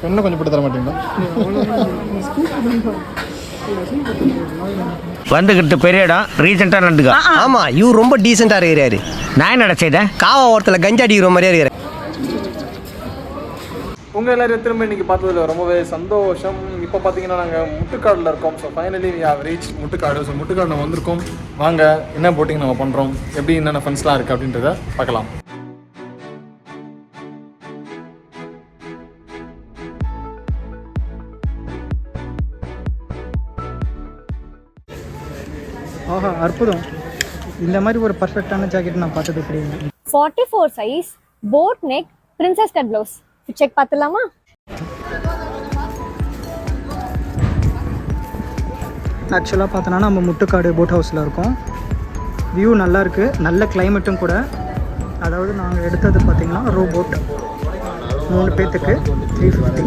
என்ன கொஞ்சம் போட்டு தர மாட்டீங்களா? வந்துக்கிட்டு பெரிய இடம் ரீசெண்டாக நடந்துக்கா. ஆமாம், இவர் ரொம்ப டீசெண்டாக இருக்கிறாரு. நான் என்னடா செய்தேன்? காவா ஓரத்தில் கஞ்சா அடிக்கிற மாதிரியே இருக்கிறார். உங்கள் எல்லோரும் திரும்ப இன்றைக்கி பார்த்ததுல ரொம்பவே சந்தோஷம். இப்போ பார்த்தீங்கன்னா நாங்கள் முட்டுக்காடில் இருக்கோம். So finally we have reach Muttukadu. ஸோ முட்டுக்காடு நம்ம வந்திருக்கோம். வாங்க என்ன போட்டிங் நம்ம பண்ணுறோம், எப்படி என்னென்ன ஃபன்ஸ்லாம் இருக்குது அப்படின்றத பார்க்கலாம். ஆஹா, அற்புதம். இந்த மாதிரி ஒரு பர்ஃபெக்டான ஜாக்கெட் நான் பார்த்தது கிடையாது. 44 size boat neck princess cut blouse check பார்த்துலாமா? ஆக்சுவலாக பார்த்தோன்னா நம்ம முட்டுக்காடு போட் ஹவுஸில் இருக்கோம். வியூ நல்லா இருக்குது, நல்ல கிளைமேட்டும் கூட. அதாவது நாங்கள் எடுத்தது பார்த்திங்கன்னா ரோ போட் 3 பேர்த்துக்கு 350.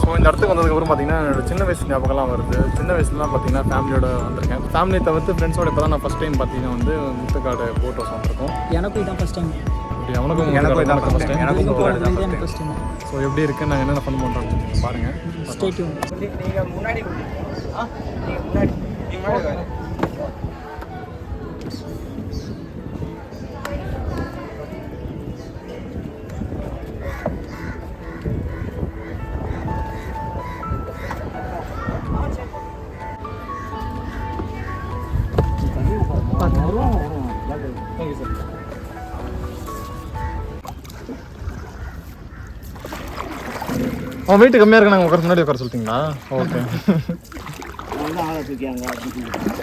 ஸோ இந்த இடத்துக்கு வந்ததுக்கப்புறம் பார்த்தீங்கன்னா என்னோட சின்ன வயசு ஞாபகம்லாம் வருது. சின்ன வயசுலாம் பார்த்தீங்கன்னா ஃபேமிலியோட வந்திருக்கேன். ஃபேமிலியை தவிர்த்து ஃப்ரெண்ட்ஸோட இப்போ தான் நான் ஃபஸ்ட் டைம் பார்த்தீங்கன்னா வந்து முட்டுக்காடு போட் ஹவுஸ் வந்திருக்கோம். எனக்கும் இதான் ஃபஸ்ட் டைம். எனக்கும் இதான் ஃபஸ்ட் டைம். எனக்கும் ஃபஸ்ட் டைம். ஸோ எப்படி இருக்குன்னு நாங்கள் என்னென்ன ஃபன் பண்ணுறோம் பாருங்கள். Stay tune. நீங்கள் முன்னாடி அவன் வெயிட் கம்மியாக இருக்கு. நாங்கள் உட்கார முன்னாடி உட்கார சொல்லிட்டீங்களா? Okay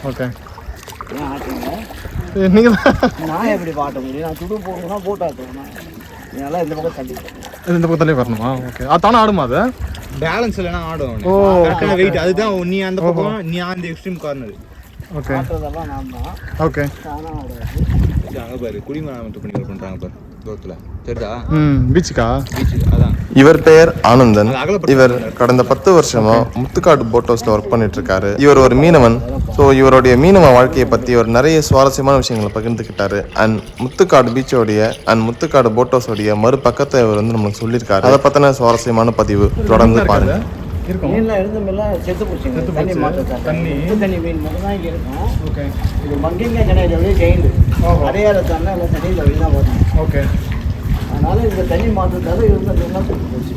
okay. நீங்கள் நான் எப்படி பாட்ட முடியும்? நான் துடு போகணும்னா போட்டு ஆட்டுவேன். இதெல்லாம் இந்த பக்கம் தள்ளி இந்த பக்கம் தள்ளி வரணுமா? ஓகே. தானே ஆடுமா அது? பேலன்ஸ் இல்லைனா ஆடும். ஓ, வெயிட் அதுதான். நீ அந்த பக்கம், நீ அந்த எக்ஸ்ட்ரீம் கார்னர். ஓகே. ஆட்டுறதெல்லாம் நான் தான். ஓகே. தானா ஆடாது. அங்கே பாரு குடிமராமத்து பணிகள் பண்ணுறாங்க பாரு தூரத்தில், தெரியுதா? பீச்சுக்கா? அதான். இவர் பெயர் ஆனந்தன். இவர் கடந்த 10 வருஷமா முத்துக்காடு போட் ஹவுஸ்ல ஒர்க் பண்ணிட்டு இருக்காரு. இவர் ஒரு மீனவன். ஸோ இவருடைய மீனவ வாழ்க்கையை பத்தி இவர் நிறைய சுவாரஸ்யமான விஷயங்களை பகிர்ந்துக்கிட்டாரு. அண்ட் முத்துக்காடு பீச்சோடைய அண்ட் முத்துக்காடு போட் ஹவுஸோடைய மறுபக்கத்தை இவர் வந்து நமக்கு சொல்லியிருக்காரு. அதை பத்தின சுவாரஸ்யமான பதிவு தொடர்ந்து பாருங்க. மீன்லாம் இருந்த மீன்லாம் செத்து போச்சுங்க. தண்ணி மாற்றம். தண்ணி மீன் மட்டும் தான் இங்கே இருக்கும். ஓகே. இது மங்கிங்க கிடையாது, அப்படியே ஜெயிண்டு அடையாள தண்ணி எல்லாம் தண்ணியில் அப்படி தான் வரும். ஓகே. அதனால இந்த தண்ணி மாற்றத்தால இருந்த மீன்லாம் செத்து போச்சு.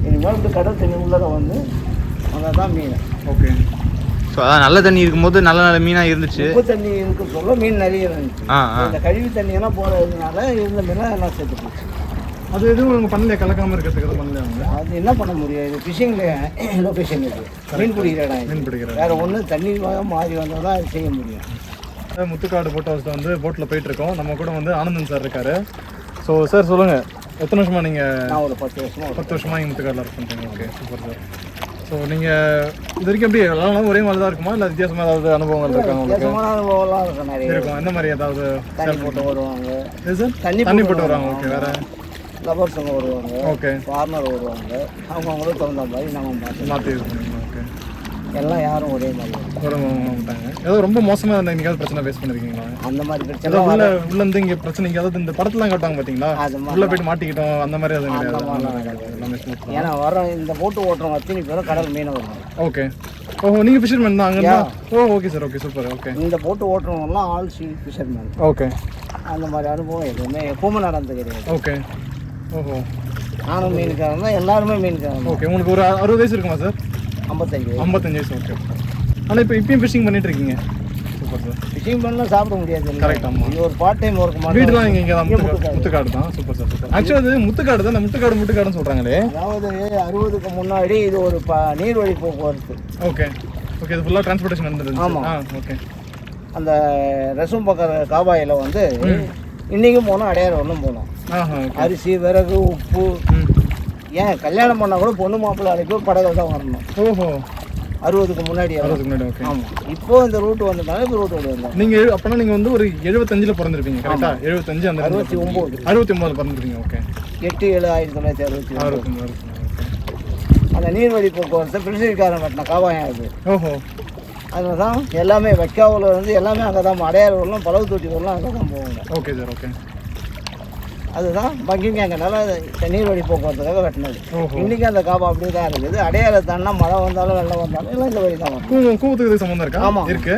இனிமேல் இப்படி கடல் தண்ணி உள்ளதை வந்து அங்கே தான் மீன். ஓகே. ஸோ அதான் நல்ல தண்ணி இருக்கும்போது நல்ல நல்ல மீனாக இருந்துச்சு. உப்பு தண்ணி இருக்க சொல்ல மீன் நிறைய இருந்துச்சு. இந்த கழிவு தண்ணியெல்லாம் போகிறதுனால இருந்த மீன்லாம் எல்லாம் செத்து போச்சு. அது எதுவும் உங்கள் பண்ணல கலக்காமல் இருக்கிறதுக்கு எதுவும் பண்ணல அவங்க? அது என்ன பண்ண முடியும்? இது ஃபிஷிங்கில் லொக்கேஷன் இருக்குது. மீன் பிடிக்கிற இடம். மீன் பிடிக்கிற வேறு ஒன்று தண்ணி மாறி வந்தால் தான் அது செய்ய முடியும். முத்துக்காடு போட் ஹவுஸில் வந்து போட்டில் போயிட்டுருக்கோம். நம்ம கூட வந்து ஆனந்தன் சார் இருக்கார். ஸோ சார் சொல்லுங்கள், எத்தனை வருஷமாக நீங்கள்? நான் ஒரு 10 வருஷமாக இங்கே முத்துக்காடில் ஒர்க் பண்ணுறீங்க. Okay, super sir. ஸோ நீங்கள் இது வரைக்கும் எப்படி எல்லாரும் ஒரே மாதிரி தான் இருக்குமா, இல்லை வித்தியாசமாக ஏதாவது அனுபவங்கள் இருக்காங்க உங்களுக்கு? வித்தியாசமான அனுபவம்லாம் இருக்கும், நிறைய இருக்கும். எந்த மாதிரி ஏதாவது? தண்ணி போட்டு வருவாங்க. சார் தண்ணி போட்டு வருவாங்க. ஓகே. வேறு லவர்ஸுங்க வருவாங்க. ஓகே. ஃபார்னர் வருவாங்க. அவங்களுக்கு தகுந்த மாதிரி நம்ம மாற்றி இது பண்ணுவீங்க. ஓகே. எல்லாம் யாரும் ஒரே மாதிரி ஒரு மாட்டாங்க. ஏதோ ரொம்ப மோசமாக இருந்தால் எங்கேயாவது பிரச்சனை ஃபேஸ் பண்ணிருக்கீங்களா? அந்த மாதிரி பிரச்சனை ஏதோ உள்ளேருந்து இங்கே பிரச்சனை எங்கேயாவது இந்த படத்துலாம் காட்டுவாங்க பார்த்தீங்களா, உள்ளே போயிட்டு மாட்டிக்கிட்டோம் அந்த மாதிரி எதுவும் கிடையாது? எல்லாமே ஸ்மூத். ஏன்னா வர இந்த போட்டு ஓட்டுறவங்க அத்தனை பேரும் கடல் மீனை வருவாங்க. ஓகே. ஓஹோ, நீங்கள் ஃபிஷர்மேன் தான் அங்கே? Oh, okay sir. Okay, super. Okay. இந்த போட்டு ஓட்டுறவங்கலாம் ஆல் ஃபிஷர்மேன். ஓகே. அந்த மாதிரி அனுபவம் எப்பவுமே நடந்து கிடையாது. ஓகே. ஓஹோ. நானும் மீனுக்காரன் தான், எல்லாருமே மீனுக்காரன். ஓகே. உங்களுக்கு ஒரு 60 வயசு இருக்குமா சார்? 55 வயசு. ஓகே. ஆனால் இப்பயும் ஃபிஷிங் பண்ணிட்டு இருக்கீங்க. Super sir. ஃபிஷிங் பண்ணலாம் சாப்பிட முடியாது. கரெக்ட். ஆமாம். இது ஒரு பார்ட் டைம் ஒர்க் மாதிரி. வீடுலாம் இங்கே தான் முத்துக்காடு தான். Super sir. சூப்பர். ஆக்சுவலாக அது முத்துக்காடு தான். முட்டுக்காடுன்னு சொல்கிறாங்களே. அதாவது 60க்கு முன்னாடி இது ஒரு நீர்வழி போக்குவரத்து. ஓகே. ஓகே. இது ஃபுல்லாக டிரான்ஸ்போர்ட்டேஷன் நடந்துருச்சு. ஆமாம். ஓகே. அந்த ரெசும் பக்கம் காபாயில் வந்து இன்றைக்கும் போனோம், அடையாறு ஒன்றும் போனோம். அரிசி, விறகு, உப்பு. ஏன் கல்யாணம் பண்ணால் கூட பொண்ணு மாப்பிள்ளை அழைப்பு படகு தான் வரணும். ஓஹோ. 60க்கு முன்னாடி. ஓகே. ஆமாம். இப்போ இந்த ரூட்டு வந்ததுனால இப்போ ரூட்டு வந்தோம். நீங்கள் அப்போனா நீங்கள் வந்து ஒரு 75 பிறந்திருப்பீங்க கரெக்டா? 75 அந்த 69 பிறந்திருப்பீங்க. ஓகே. 8/7/1969. அந்த நீர்வழி போக்குவரத்து பிரிட்டிஷ்காரன் கட்டின காவாயம் அது. ஓஹோ. அதில் தான் எல்லாமே வைக்காவில் வந்து எல்லாமே அங்கே தான். அடையாறு வரலாம், பழவு தொட்டி வரலாம், அங்கே தான் போவாங்க. Okay sir. ஓகே. அதுதான் பக்கிங்காங்கனால நீர் வழி போக்குவரத்துக்காக வெட்டினது. இன்றைக்கி அந்த காபா அப்படி தான் இருக்குது. அடையாள தானே மழை வந்தாலும் வெள்ளம் வந்தாலும் எல்லாம் இந்த வழி தான் வரும். கூவத்துக்கு சம்மந்தம் இருக்கா? ஆமாம் இருக்கு.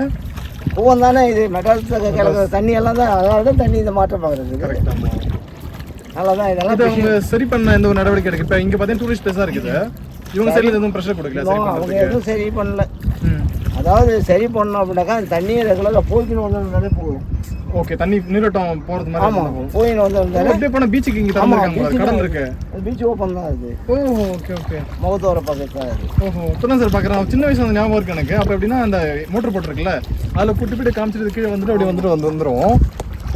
கூவம் தானே இது மெட்ராஸுக்கு கிடக்கிற தண்ணி எல்லாம் தான், அதனால தான் தண்ணி இந்த மாற்றம் பார்க்குறது. நல்லா தான் இதெல்லாம் அவங்க சரி பண்ண எந்த ஒரு நடவடிக்கை எடுக்கு. இப்போ இங்கே பார்த்தீங்கன்னா டூரிஸ்ட் பிளேஸாக இருக்குது. இவங்க சைடில் எதுவும் ப்ரெஷர் கொடுக்கல? அவங்க எதுவும் சரி பண்ணல. அதாவது சரி பண்ணோம் அப்படின்னாக்கா தண்ணியை ரெகுலராக போய்க்கின்னு வந்தாலே போகும். ஓகே, தண்ணி நீரோட்டம் போகிறது மாதிரி. ஆமாம், போயின்னு வந்தாலும் அப்படியே போனால் பீச்சுக்கு இங்கே திறந்துருக்காங்க, கடல் இருக்கு. பீச் ஓப்பன் தான் அது. ஓஹோ, ஓகே ஓகே. முகத்தோர பக்கத்தில் அது. ஓஹோ, இப்போ தான் சார் பார்க்குறேன். சின்ன வயசுல அந்த ஞாபகம் இருக்கு எனக்கு. அப்போ எப்படின்னா அந்த மோட்டர் போட்டுருக்குல்ல, அதில் கூட்டி போய்ட்டு காமிச்சிட்டு கீழே வந்துட்டு அப்படி வந்துடும்.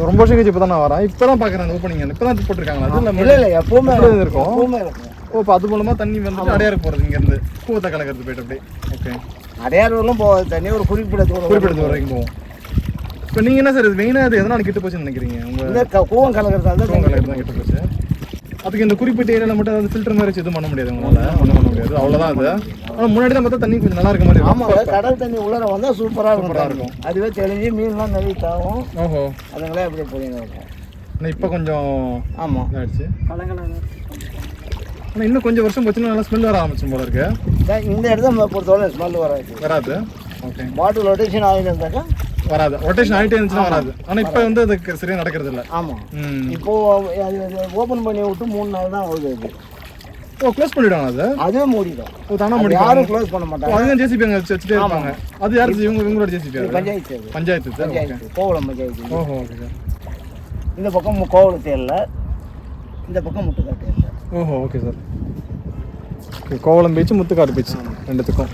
ரொம்ப வருஷம் கழிச்சு இப்போ தான் நான் வரேன். இப்போ தான் பார்க்குறேன் ஓப்பனிங். இப்போ தான் போட்டிருக்காங்களா? அது இல்லை எப்பவுமே இருக்கும். எப்பவுமே இருக்கும். ஓ, இப்போ அது மூலமாக தண்ணி வந்துட்டு அடையாறு போகிறது இங்கேருந்து கூவத்தை கலக்கிறது போய்ட்டு அப்படியே. ஓகே, அடையாறுலாம் போகாது தண்ணி, ஒரு குறிப்பிட்ட தூரம் வரைக்கும் போகும். இப்போ நீங்கள் என்ன சார் இது மெயினாக அது எதனால் கெட்டு போச்சுன்னு நினைக்கிறீங்க? உங்கள் கூவம் கலக்கிறது கூவம் கலக்கிறது தான் கெட்டு போச்சு. அதுக்கு இந்த குறிப்பிட்ட ஏரியாவில் மட்டும் அது ஃபில்டர் மாதிரி வச்சு எதுவும் பண்ண முடியாது உங்களால்? பண்ண முடியாது, அவ்வளோதான் அது. ஆனால் முன்னாடி தான் பார்த்தா தண்ணி கொஞ்சம் நல்லா இருக்க மாதிரி இருக்கும். ஆமாம், கடல் தண்ணி உள்ளே வந்தால் சூப்பராக இருக்கும். அதுவே தெளிஞ்சு மீன்லாம் நெறித்தாகும். ஓஹோ, அதுங்களே அப்படியே போயின்னு இருக்கும். ஆனால் இப்போ கொஞ்சம் ஆமாம் இதாகிடுச்சு. ஆனால் இன்னும் கொஞ்சம் வருஷம் போச்சுன்னா நல்லா ஸ்மெல் வர ஆரம்பிச்சும் போல இருக்கு. இந்த இடத்த பொறுத்தவரை ஸ்மெல் வராது. ஓகே, பாட்டில் ரொட்டேஷன் ஆகிட்டு இருந்தாக்கா வராது. ரொட்டேஷன் ஆகிட்டே இருந்துச்சுன்னா வராது. ஆனால் இப்போ வந்து அதுக்கு சரியாக நடக்கிறது இல்லை. ஆமாம், இப்போது அது ஓப்பன் பண்ணி விட்டு 3 நாள் தான் ஆகுது அது. ஓ, க்ளோஸ் பண்ணிவிடுவாங்க அது? அதுவே மூடிடும். ஓ, தானே மூடி. யாரும் க்ளோஸ் பண்ண மாட்டாங்க. அதுதான் ஜேசிபி அங்கே வச்சுட்டே இருப்பாங்க. அது யார்? இவங்களோட ஜேசிபி? பஞ்சாயத்து பஞ்சாயத்து கோவளம் பஞ்சாயத்து. ஓஹோ, ஓகே. இந்த பக்கம் கோவளம் தேரல, இந்த பக்கம் முட்டுக்காட்டு தேரல. ஓஹோ, okay sir. Kovalam beach, Muthukadu beach ரெண்டுத்துக்கும்.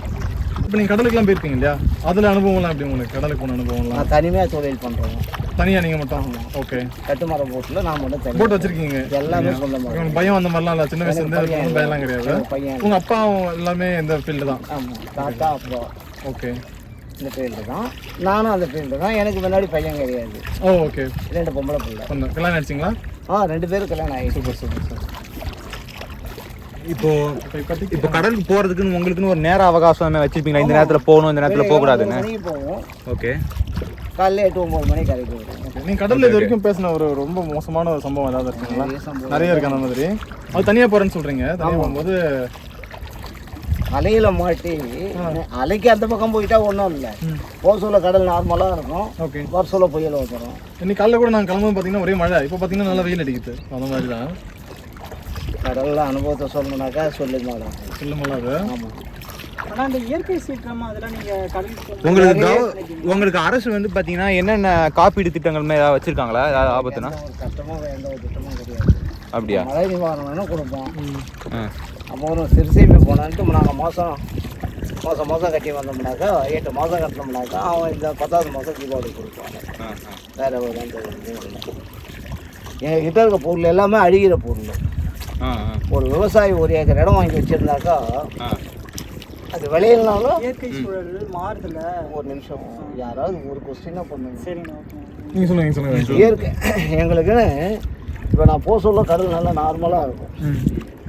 இப்போ நீங்கள் கடலுக்குலாம் போயிருக்கீங்க இல்லையா? அதில் அனுபவம்லாம் எப்படி உங்களுக்கு? கடலுக்கு போன அனுபவம்லாம்? நான் தனிமையாக தொழில் பண்ணுறேன். தனியாக நீங்கள் மட்டும்? ஓகே. கட்டுமரம் போட்டில் நான் மட்டும் தனி போட் வச்சுருக்கீங்க? எல்லாமே சொந்தமாக. உங்களுக்கு பயம் அந்த மாதிரிலாம் இல்லை? சின்ன வயசுலேருந்து பயம்லாம் கிடையாது? பையன் உங்கள் அப்பா எல்லாமே இந்த ஃபீல்டு தான்? ஆமாம், தாத்தா அப்புறம் ஓகே, இந்த ஃபீல்டு தான். நானும் அந்த ஃபீல்டு தான். எனக்கு முன்னாடி பையன் கிடையாது. ஓ, ஓகே. 2 பொம்பளை பிள்ளை. கல்யாணம் ஆயிடுச்சிங்களா? 2 பேரும் கல்யாணம் ஆகிடுச்சு. Super super sir. இப்போ கடலுக்கு போறதுக்குன்னு உங்களுக்குன்னு ஒரு நேர அவகாசம் வச்சிருப்பீங்களா? இந்த நேரத்தில் போகணும், இந்த நேரத்தில் போகக்கூடாதுன்னு. மணிக்கு போவோம். ஓகே, காலையில் 8-9 மணிக்கு கரைக்கு வரும். ஓகே. நீங்கள் கடலில் இது வரைக்கும் பேசின ஒரு ரொம்ப மோசமான ஒரு சம்பவம் ஏதாவது இருக்குங்களா? நிறைய இருக்கு அந்த மாதிரி. அது தனியாக போகிறேன்னு சொல்கிறீங்க. தனியாக போகும்போது அலையில் மாட்டி அலைக்கு அந்த பக்கம் போயிட்டா ஒன்றும் இல்லை. போசூல கடல் நார்மலாக இருக்கும். ஓகே. வருஷத்தில் புயல் வந்துடும். இன்னைக்கு காலையில் கூட நாங்கள் கிளம்பும்போது பார்த்தீங்கன்னா ஒரே மழை. இப்போ பார்த்தீங்கன்னா நல்லா வெயில் அடிக்குது. அந்த மாதிரி தான் கடலில் அனுபவத்தை சொல்லணுன்னாக்கா சொல்லி மேடம் சொல்லுங்களா? அது ஆமாம். ஆனால் இந்த இயற்கை சீற்றம் அதெல்லாம் நீங்கள் கடலுக்கு உங்களுக்கு அரசு வந்து பார்த்தீங்கன்னா என்னென்ன காப்பீடு திட்டங்கள் மாதிரி ஏதாவது வச்சிருக்காங்களா? ஏதாவது ஆபத்துனா? ஒரு கஷ்டமாக எந்த ஒரு திட்டமும் கிடையாது. அப்படியா? மழை நிவாரணம்னு கொடுப்போம். அப்போ ஒரு சிறுசேமி போனான்ட்டு நாங்கள் மாதம் கட்டி வந்தோம்னாக்கா 8 மாதம் கட்டினோம்னாக்கா அவன் இந்த 10வது மாதம் தீபாவளி கொடுப்பாங்க. வேறு ஒரு எந்த எங்கள் கிட்ட இருக்க பொருள் எல்லாமே அழுகிற பொருள். ஒரு விவசாயி 1 ஏக்கர் இடம் வாங்கி வச்சுருந்தாக்கா அது விளையிலனாலும் இயற்கை சூழல் மாறுதில்ல. ஒரு நிமிஷம் யாராவது ஒரு கொஸ்டினாக பண்ணுங்க. சரிங்க, நீங்கள் சொல்லுங்கள். இயற்கை எங்களுக்குன்னு இப்போ நான் போக சொல்ல கடல் நல்லா நார்மலாக இருக்கும்.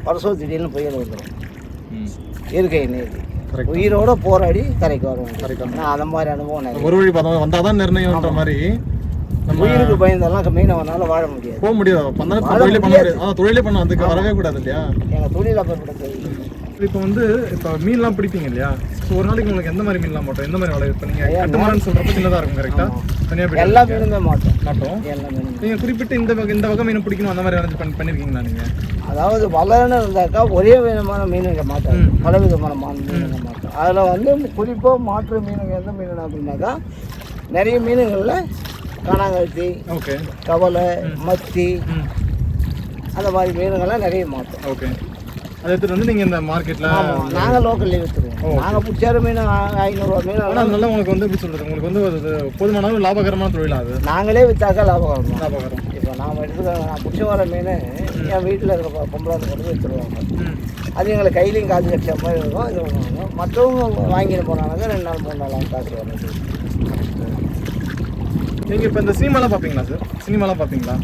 வருஷம் திடீர்னு புயல் வந்துடும். இயற்கை நீதி உயிரோட போராடி கரைக்கு வருவோம். நான் அந்த மாதிரி அனுபவம் ஒரு வழி பார்த்தோம் வந்தால் தான் நிர்ணயம்ன்ற மாதிரி. நம்ம உயிருக்கு பயந்தெல்லாம் மீனவனால வாழ முடியாது, போக முடியாது. தொழிலே பண்ண முடியாது. அதான் தொழிலே பண்ண அதுக்கு வரவே கூடாது இல்லையா? எங்கள் தொழில் அப்படி. இப்போ வந்து இப்போ மீன்லாம் பிடிப்பீங்க இல்லையா? ஸோ ஒரு நாளைக்கு உங்களுக்கு எந்த மாதிரி மீன்லாம் மாட்டோம்? எந்த மாதிரி வலை? இப்போ நீங்கள் கட்டுமானு சொல்கிறப்ப சின்னதாக இருக்கும் கரெக்டாக? தனியாக எல்லா மீனுமே மாட்டோம். எல்லா மீனும் நீங்கள் குறிப்பிட்டு இந்த வகை மீன் பிடிக்கணும் அந்த மாதிரி அரேஞ்ச் பண்ணியிருக்கீங்களா நீங்கள்? அதாவது வளர்ன்னு இருந்தாக்கா ஒரே விதமான மீனுங்க மாட்டோம், பல விதமான மீனுங்க மாட்டோம். அதில் வந்து குறிப்பாக மாற்று மீனுங்க எந்த மீன் அப்படின்னாக்கா நிறைய மீனுங்களில் காணாங்கழுத்தி, ஓகே, கவலை, மத்தி அந்த மாதிரி மீனுங்கள்லாம் நிறைய மாட்டோம். ஓகே. அதை எடுத்துகிட்டு வந்து நீங்கள் இந்த மார்க்கெட்டில் நாங்கள் லோக்கல்லே விற்றுருவோம். நாங்கள் பிடிச்சார மீன் 500 மீன். ஆனால் அதனால உங்களுக்கு வந்து எப்படி சொல்கிறது, உங்களுக்கு வந்து அது போதுமான லாபகரமான தொழில். அது நாங்களே விற்றாக்கா லாபகரம். லாபகரம். இப்போ நான் நான் பிடிச்ச வர மீன் என் வீட்டில் இருக்க பொம்பளை கொண்டு விற்றுருவாங்க. அது எங்களுக்கு கையிலையும் காசு கட்ச மாதிரி இருக்கும். இது பண்ணுவாங்க. மற்றவங்க வாங்கிட்டு போனாங்க 2 நாள் 3 நாள் காசு வருது. நீங்கள் இப்போ இந்த சினிமாலாம் பார்ப்பீங்களா சார்? சினிமாலாம் பார்ப்பீங்களா?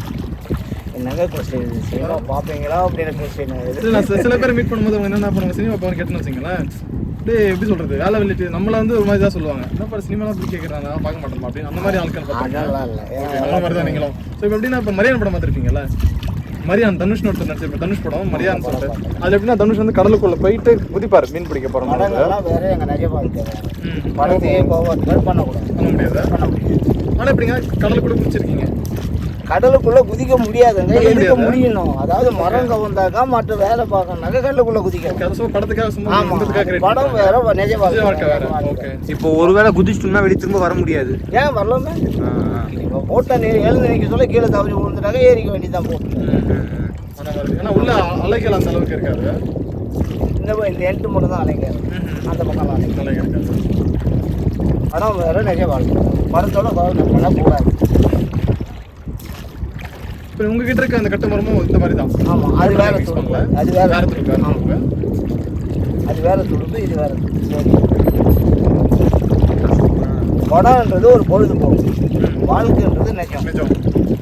என்னங்க கொஸ்டின் இது? சினிமா பார்ப்பீங்களா அப்படின்னு கொஸ்டின் இல்லை சார், சில பேர் மீட் பண்ணும்போது அவங்க என்ன பண்ணுவாங்க, சினிமா பார்க்க கேட்டுன்னு வச்சுங்களேன். எப்படி சொல்கிறது, வேலை வெளியிட்டு நம்மளை வந்து ஒரு மாதிரி தான் சொல்லுவாங்க. என்ன பாரு சினிமாலாம் போய் கேட்குறாங்க, பார்க்க மாட்டோம் அப்படின்னு அந்த மாதிரி ஆட்கள் அதெல்லாம் இல்லை. அந்த மாதிரி தான் நீங்களும். ஸோ இப்போ எப்படின்னா இப்போ மரியாதை படம் பார்த்துருப்பீங்களா? மரியான் தனுஷ்னு ஒருத்தர் நடிச்சிருப்பாரு, தனுஷ் படம் மரியான் சொல்லிட்டு. அது எப்படின்னா தனுஷ் வந்து கடலுக்குள்ள போயிட்டு குதிப்பாரு மீன் பிடிக்க போறோம். படங்கள்லாம் வேற எங்கள் நிஜ வாழ்க்கை படத்தையே கோவத்துக்கு பண்ணக்கூடாது, பண்ண முடியாது. பண்ண முடியாது. ஆனால் எப்படிங்க கடலுக்குள்ள குதிச்சிருக்கீங்க? கடலுக்குள்ள குதிக்க முடியாதுங்க, எதுக்க முடியணும். அதாவது மரம் கவுந்தாக்கா மற்ற வேலை பார்க்கணுனாக்கா கடலுக்குள்ள குதிக்க. படத்துக்காக சும்மா ஆமா, வந்ததுக்காக create படம் பண்ணாங்க. வேற நிஜ வாழ்க்கை வாழ்க்கை வேற. வேற. ஓகே. இப்போ ஒருவேளை குதிச்சிட்டோம்னா வெளியே திரும்ப வர முடியாது. ஏன் வரலாமே? இப்போ போட்ட எழுந்து நிற்க சொல்ல கீழே தவறி விழுந்துட்டாக்க ஏறிக்க வேண்டியதான் போட்டு. அந்த மாதிரி. ஏன்னா உள்ள அலைகள் அந்த அளவுக்கு இருக்காது. இந்த எட்டு மட்டும் தான் அலைக்காது, அந்த பக்கம் அலைக்காது. அலைகள் இருக்காது. படம் வேற நிஜ வாழ்க்கை. படத்தோட பண்ணக்கூடாது. இப்போ உங்ககிட்ட இருக்க அந்த கட்டுமரமும் இந்த மாதிரி தான். ஆமாம், அது வேற துடுப்பு, அது வேற துடுப்பு. ஆமாம், அது வேற துடுப்பு, இது வேற துடுப்பு. படம்ன்றது ஒரு பொழுதுபோக்கு, வாழ்க்கைன்றது நிஜம். நிஜம்.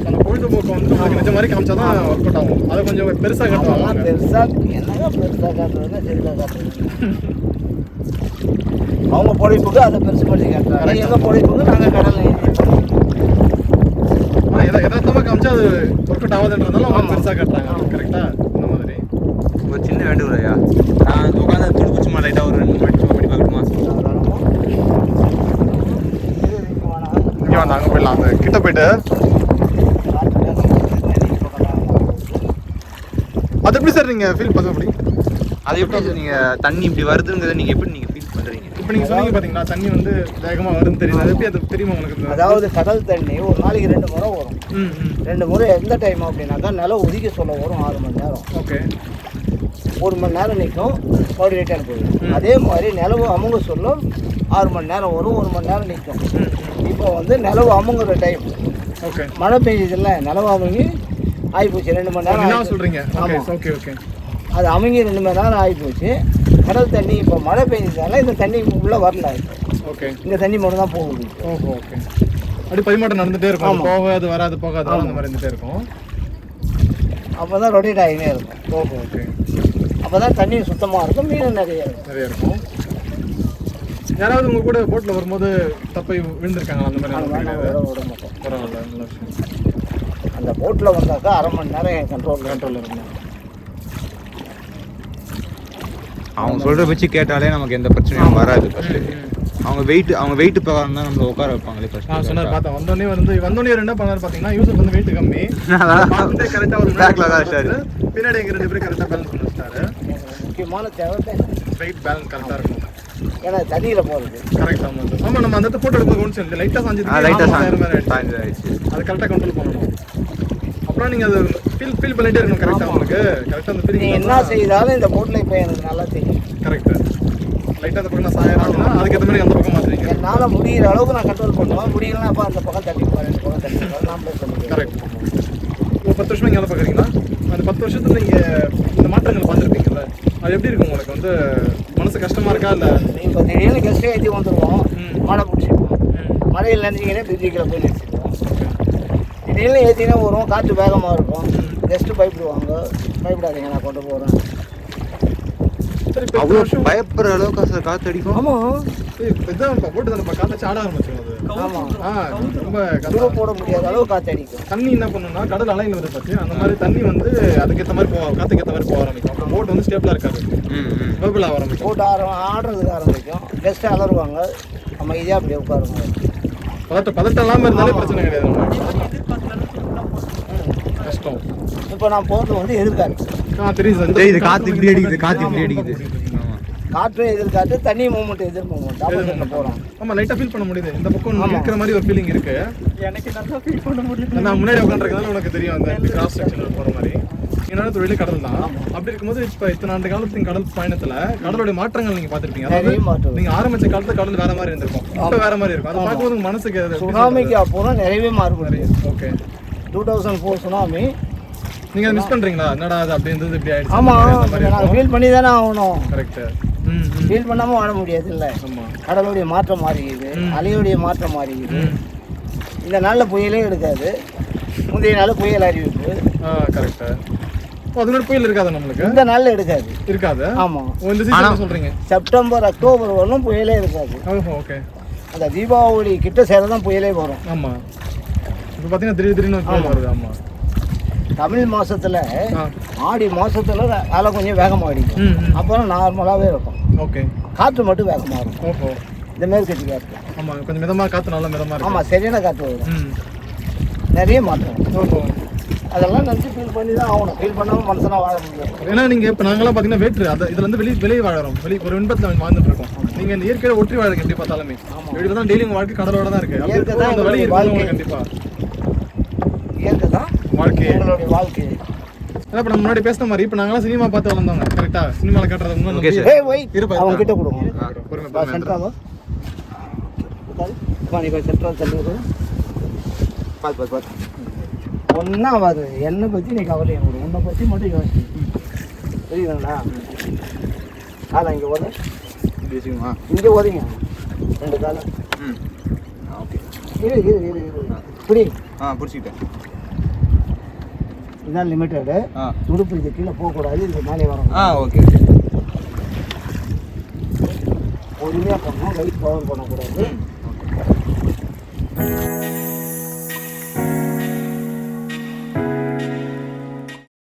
அந்த பொழுதுபோக்கு வந்து உங்களுக்கு நிஜம் மாதிரி காமிச்சாதான் ஒர்க் அவுட் ஆகும். அதை கொஞ்சம் பெருசாக காட்டுவாங்க. பெருசா என்னங்க பெருசாக காட்டுறதுன்னா சிறுசாக காட்டுறது. அவங்க பொழைப்புக்கு அதை பெருசு பண்ணி காட்டுறாங்க, எங்கள் பொழைப்புக்கு நாங்கள் கடலில் யதார்த்தமாக காமிச்சா அது ஒர்க் அவுட் ஆகாதுன்றதுனால அவங்க பெருசாக காட்டுறாங்க. கரெக்டாக இந்த மாதிரி. ஒரு சின்ன வேண்டுகோள் ஐயா, நான் உட்காந்து துடுப்பு சும்மா லைட்டாக ஒரு 2 மணி சும்மா பண்ணி பார்க்கணுமா? இங்கே வந்து அங்கே போயிடலாம். அந்த கிட்ட போயிட்டு அது எப்படி சார் நீங்கள் ஃபீல் பண்ண அப்படி? அது எப்படி சார் நீங்கள் தண்ணி இப்படி வருதுங்கிறத நீங்கள் எப்படி நீங்கள் ஃபீல் பண்ணுறீங்க? இப்போ நீங்கள் சொன்னீங்க பார்த்தீங்களா, தண்ணி வந்து வேகமாக வருதுன்னு தெரியுது. அது எப்படி அது தெரியுமா உங்களுக்கு? அதாவது கடல் தண்ணி ஒரு நாளைக்கு 2 முறை வரும். 2 முறை எந்த டைம் அப்படின்னாக்கா நிலம் ஒதுக்கி சொல்ல வரும் 6 மணி நேரம். ஓகே. 1 மணி நேரம் நிற்கும், மறுபடியும் ரிட்டர்ன் போயிடும். அதே மாதிரி நிலவு அமுங்க சொல்ல 6 மணி நேரம் வரும், 1 மணி நேரம் நிற்கும். இப்போ வந்து நிலவு அமுங்குற டைம், ஓகே, மழை பெய்யுதில்ல, நிலவு அமுங்கி ஆகிப்போச்சு 2 மணி நேரம். என்ன சொல்கிறீங்க? Okay okay okay. அது அமுங்கி 2 மணி நேரம் ஆகிப்போச்சு. கடல் தண்ணி இப்போ மழை பெய்ஞ்சதால இந்த தண்ணி உள்ளே வரல. ஓகே. இந்த தண்ணி மட்டும் தான் போகுது. ஓஹோ, ஓகே. அப்படி பரிமாற்றம் நடந்துகிட்டே இருக்கும். போகாது வராது போகாது அந்த மாதிரி இருந்துகிட்டே இருக்கும். அப்போ தான் ரொட்டேட் ஆகினே இருக்கும். ஓஹோ, ஓகே. அப்போ தான் தண்ணி சுத்தமாக இருக்கும், மீன் நிறைய இருக்கும். யாராவது உங்கள் கூட போட்டில் வரும்போது தப்பை விழுந்திருக்காங்களா அந்த மாதிரி? விட மாட்டோம். பரவாயில்ல, நல்ல விஷயம். அந்த போட்டில் வந்தாக்கா 1/2 மணி நேரம் என் கண்ட்ரோலில் இருக்கணும். அவங்க சொல்கிற வச்சு கேட்டாலே நமக்கு எந்த பிரச்சனையும் வராது. அவங்க வெயிட் பிரகாரம் தான் நம்மளை உட்கார வைப்பாங்களே. நான் சொன்னார் பார்த்தேன். வந்தோடனே என்ன பண்ணாரு பார்த்தீங்கன்னா, யூசப் வந்து வெயிட் கம்மி, கரெக்டாக ஒரு பேக்கில் தான் வச்சாரு. பின்னாடி எங்கள் 2 பேரும் கரெக்டாக பேலன்ஸ் பண்ணி வச்சிட்டாரு. முக்கியமான தேவை வெயிட் பேலன்ஸ் கரெக்டாக இருக்கும். ஏன்னா தண்ணியில் போகிறது கரெக்ட். ஆமாம் சார். ஆமாம், நம்ம அந்த ஃபோட்டோ எடுக்கும் ஒன்று லைட்டாக சாஞ்சது அது கரெக்டாக கண்ட்ரோல் பண்ணணும். அப்புறம் நீங்கள் அது ஃபீல் பண்ணிட்டே இருக்கணும். கரெக்டாக உங்களுக்கு கரெக்டாக அந்த ஃபீலிங் என்ன செய்தாலும் இந்த போட்டில் இப்போ எனக்கு நல்லா தெரியும். கரெக்டு. லைட்டாக அந்த பக்கம் நான் சாயறாங்கன்னா அதுக்கேற்ற மாதிரி அந்த பக்கம் மாற்றுறீங்க. என்னால் முடிகிற அளவுக்கு நான் கண்ட்ரோல் பண்ணுவேன். முடியலன்னா அப்போ அந்த பக்கம் தட்டி போகிறேன், இந்த பக்கம் தட்டி போகிறேன், நான் ப்ளே பண்ணுவேன். கரெக்ட். ஒரு 10 வருஷமா இங்கே பார்க்குறீங்களா? அந்த 10 வருஷத்துல நீங்கள் இந்த மாற்றங்களை பார்த்துருப்பீங்கல்ல, அது எப்படி இருக்கும் உங்களுக்கு? வந்து மனசு கஷ்டமாக இருக்கா இல்லை? இப்போ திடீர்னு கெஸ்ட்டே ஏற்றி வந்துடுவோம், மழை பிடிச்சிப்போம், மழையில் நினைச்சிங்கன்னா பிரிட்ஜிக்கில் போய் நிறுத்திடுவோம். திடீர்னு ஏற்றினா வரும், காற்று வேகமாக இருக்கும், கெஸ்ட்டு பயப்படுவாங்க. பயப்படாதீங்க, நான் கொண்டு போகிறேன். சரி, இப்போ அவ்வளோ பயப்படுற அளவுக்கு சார் காற்று அடிக்கும். ஆமாம், இதுதான் போட்டு தானே காற்றாச்சு ஆட ஆரம்பிச்சிடும் அது. ஆமாம், ரொம்ப துருவ போட முடியாத அளவு காற்று அடிக்கும். தண்ணி என்ன பண்ணுன்னா கடல் அலையில் வருது பார்த்து, அந்த மாதிரி தண்ணி வந்து அதுக்கேற்ற மாதிரி காற்றுக்கு ஏற்ற மாதிரி போக ஆரம்பிக்கும். அப்புறம் போட் வந்து ஸ்டேபிளாக இருக்காது, வேபிள் ஆக ஆரம்பிக்கும். போட்டு ஆடுறதுக்கு ஆரம்பிக்கும், கெஸ்ட்டு அலருவாங்க, நம்ம இதே அப்படியே உட்காருங்க. பதட்டம் இல்லாமல் இருந்தாலே பிரச்சனை கிடையாது. கஷ்டம். இப்போ நான் போகிறது வந்து எதிர்காற்று. தெரியுது, காற்று இப்படி அடிக்குது, காற்று இப்படி அடிக்குது. காற்றும் எதிர்காற்று, தண்ணி மூமெண்ட் எதிர் மூமெண்ட் ஆப்போசிட்ல போகிறோம். ஆமாம், லைட்டாக ஃபீல் பண்ண முடியுது. இந்த பக்கம் இருக்கிற மாதிரி ஒரு ஃபீலிங் இருக்கு. எனக்கு நல்லா ஃபீல் பண்ண முடியும். நான் முன்னாடி உட்காந்துருக்கனால உனக்கு தெரியும் அந்த கிராஸ் செக்ஷனில் போகிற மாதிரி. என்னோட தொழில் கடல் தான். அப்படி இருக்கும்போது இப்போ இத்தனை ஆண்டு காலத்தின் கடல் பயணத்தில் கடலுடைய மாற்றங்கள் நீங்கள் பார்த்துருப்பீங்க. அதாவது நீங்கள் ஆரம்பிச்ச காலத்தில் கடல் வேற மாதிரி இருந்திருக்கும், இப்போ வேற மாதிரி இருக்கும். அதை பார்க்கும்போது உங்கள் மனசுக்கு சுனாமிக்கு அப்புறம் நிறையவே மாறுபடுது. ஓகே. 2004 சுனாமி நீங்கள் அதை மிஸ் பண்ணுறீங்களா? என்னடா அது அப்படி இருந்தது இப்படி ஆயிடுச்சு? ஆமாம், நாங்கள் ஃபீல் பண்ணி தானே ஆகணும். கரெக்டு. ஃபீல் பண்ணாமல் வாழ முடியாது இல்லை. கடலுடைய மாற்றம் மாறிக்குது, அலையுடைய மாற்றம் மாறிக்குது. இந்த நாளில் புயலே எடுக்காது, முந்தைய நாள் புயல் அறிவிப்பு. கரெக்டு. அதுக்கு புயல் இருக்காது நம்மளுக்கு. இந்த நாளில் எடுக்காது. இருக்காது. ஆமாம், இந்த சீசன் சொல்கிறீங்க. செப்டம்பர் அக்டோபர் வரலும் புயலே இருக்காது. ஓகே. அந்த தீபாவளி கிட்ட சேர தான் புயலே வரும். ஆமாம். இப்போ பார்த்தீங்கன்னா திடீர்னு புயல் வருது. ஆமாம். தமிழ் மாசத்துல ஆ. ஆடி மாசத்துல அலை கொஞ்சம் வேகமாக அடிக்கும். ம் ம். அப்புறம் நார்மலாகவே இருக்கும். ஓகே. காற்று மட்டும் வேகமாக இருக்கும். ஓஹோ. இந்த மேற்கத்தி காற்று. ஆமாம், கொஞ்சம் மிதமாக காற்று நல்லா மிதமாக இருக்கும். ஆமாம், சரியான காற்று வரும். ம். நிறைய மாற்றம். ஓஹோ. அதெல்லாம் நினச்சி ஃபீல் பண்ணி தான் ஆகணும். ஃபீல் பண்ணாமல் மனுஷனாக வாழ முடியாது. ஏன்னா நீங்கள் இப்போ நாங்களாம் பார்த்தீங்கன்னா வேற்று அதை இதில் வந்து வெளியே வாழறோம். ஒரு இன்பத்தில் வாழ்ந்துட்டு இருக்கோம். நீங்கள் இந்த இயற்கையோட ஒற்றி வாழறீங்க எப்படி பார்த்தாலுமே. இப்படி தான் டெய்லி உங்கள் வாழ்க்கை கடலோட தான் இருக்குது. இயற்கை தான் அந்த வழி வாழ்க்கை. இருக்குது கண்டிப்பாக. இயற்கை தான் வாழ்க்கை. எங்களுடைய வாழ்க்கை. அதான் இப்போ நம்ம முன்னாடி பேசின மாதிரி இப்போ நாங்களாம் சினிமா பார்த்து வளர்ந்தோங்க. கரெக்டாக சினிமாவில் கட்டுறது Okay, sir. ஏய் வை அவங்க கிட்ட கொடுங்க. பொறுமை சென்ட்ராவா நீ போய் சென்ட்ரல் தள்ளி பார்த்து ஒன்றாவது என்னை பற்றி நீ கவலை விடு. உன்னை பற்றி மட்டும் யோசி. புரியுதுங்களா? அதான் இங்கே ஓத, பேசிக்குமா? இங்கே ஓதிங்க 2 காலம். ம். ஓகே. இரு புரி. பிடிச்சிக்கிட்டேன். இதுதான் லிமிட்டடு. துடுப்பு இது கீழே போகக்கூடாது. இதுக்கு மேலே வரும். ஓகே. பொறுமையாக போகணும். லைட் பவர் பண்ணக்கூடாது.